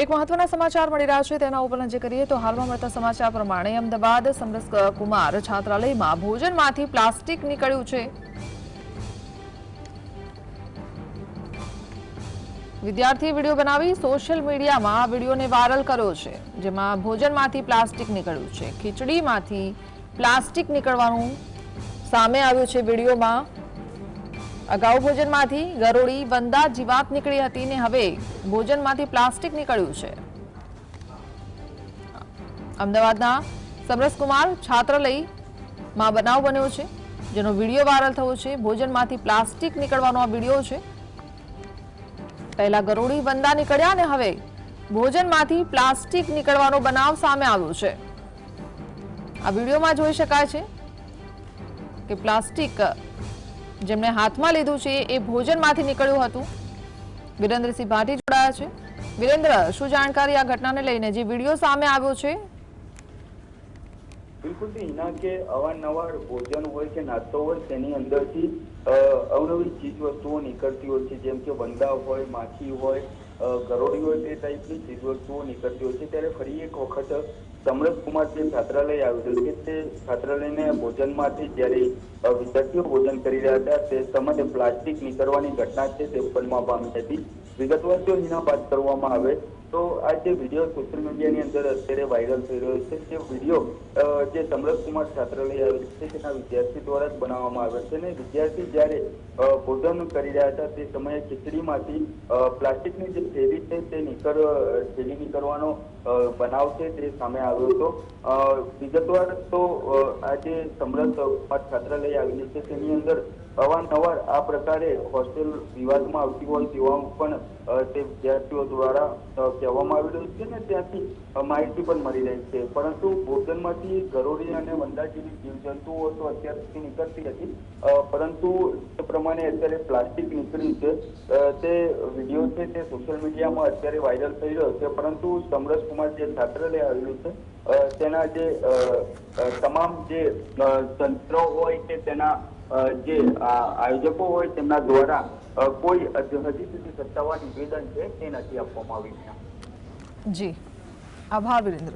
એક મહત્વના સમાચાર મળી રહ્યા છે તેના ઉપર નજર કરીએ તો હાલમાં મળતા સમાચાર પ્રમાણે અમદાવાદ સમરસ કુમાર છાત્રાલયમાં ભોજનમાંથી પ્લાસ્ટિક નીકળ્યું છે। વિદ્યાર્થી વિડીયો બનાવી સોશિયલ મીડિયામાં આ વિડીયોને વાયરલ કર્યો છે, જેમાં ભોજનમાંથી પ્લાસ્ટિક નીકળ્યું છે। ખીચડીમાંથી પ્લાસ્ટિક નીકળવાનું સામે આવ્યું છે। વિડીયોમાં અગાઉ ભોજનમાંથી ગરોળી વંદા જીવાત નીકળી હતી ને હવે ભોજનમાંથી પ્લાસ્ટિક નીકળ્યું છે। અમદાવાદના સમરસકુમાર છાત્રાલયમાં બનાવ બન્યો છે, જેનો વિડીયો વાયરલ થયો છે। ભોજનમાંથી પ્લાસ્ટિક નીકળવાનો આ વિડીયો છે। પહેલા ગરોળી વંદા નીકળ્યા અને હવે ભોજનમાંથી પ્લાસ્ટિક નીકળવાનો બનાવ સામે આવ્યો છે। આ વિડીયોમાં જોઈ શકાય છે કે પ્લાસ્ટિક જેમણે હાથમાં લીધું છે એ ભોજનમાંથી નીકળ્યું હતું। વિરેન્દ્રસિંહ ભાટી જોડાયા છે। વિરેન્દ્ર, શું જાણકારી આ ઘટનાને લઈને, જે વિડીયો સામે આવ્યો છે? બિલકુલ હિના કે અવારનવાર ભોજન હોય કે નાસ્તો હોય તેની અંદરથી અવનવી ચીજ વસ્તુઓ નીકળતી હોય છે, જેમ કે વંદા હોય, માખી હોય, ગરોળી હોય, તે ટાઈપની ચીજ વસ્તુઓ નીકળતી હોય છે। ત્યારે ફરી એક વખત સમરસકુમાર જે છાત્રાલય આવેલું છે તે છાત્રાલયને ભોજનમાંથી જ્યારે વિદ્યાર્થીઓ ભોજન કરી રહ્યા હતા તે સમયે પ્લાસ્ટિક નીકળવાની ઘટના છે તે બનવા પામી હતી। વિગતવાર જો હિના વાત કરવામાં આવે તો આ જે વિડીયો સોશિયલ મીડિયાની અંદર અત્યારે વાયરલ થઈ રહ્યો છે, તે વિડીયો જે સમરસકુમાર છાત્રાલય આવેલું છે તેના વિદ્યાર્થી દ્વારા જ બનાવવામાં આવ્યો છે। અને વિદ્યાર્થી જ્યારે ભોજન કરી રહ્યા હતા તે સમયે ખીચડીમાંથી પ્લાસ્ટિકની જે થેલી છે તે થેલી નીકળવાનો બનાવ છે તે સામે આવ્યો હતો। વિગતવાર તો આ જે સમરસકુમાર છાત્રાલય આવેલું છે તેની અંદર અવારનવાર આ પ્રકારે હોસ્ટેલ વિવાદમાં આવતી હોય તેવા પણ તે વિદ્યાર્થીઓ દ્વારા કહેવામાં આવી રહ્યું છે ને ત્યાંથી માહિતી પણ મળી રહી છે। પરંતુ ભોજનમાંથી ગરોળી અને વંદા જેવી જીવજંતુઓ તો અત્યાર સુધી નીકળતી હતી, પરંતુ તે પ્રમાણે અત્યારે પ્લાસ્ટિક નીકળ્યું છે તે વિડીયો છે તે સોશિયલ મીડિયામાં અત્યારે વાયરલ થઈ રહ્યો છે। પરંતુ સમરસકુમાર જે છાત્રાલય આવેલું છે તેના જે તમામ જે તંત્રો હોય કે તેના જે આયોજકો હોય તેમના દ્વારા કોઈ હજી સુધી સત્તાવાર નિવેદન છે તે નથી આપવામાં આવ્યું। જી, આભાર વિરેન્દ્ર।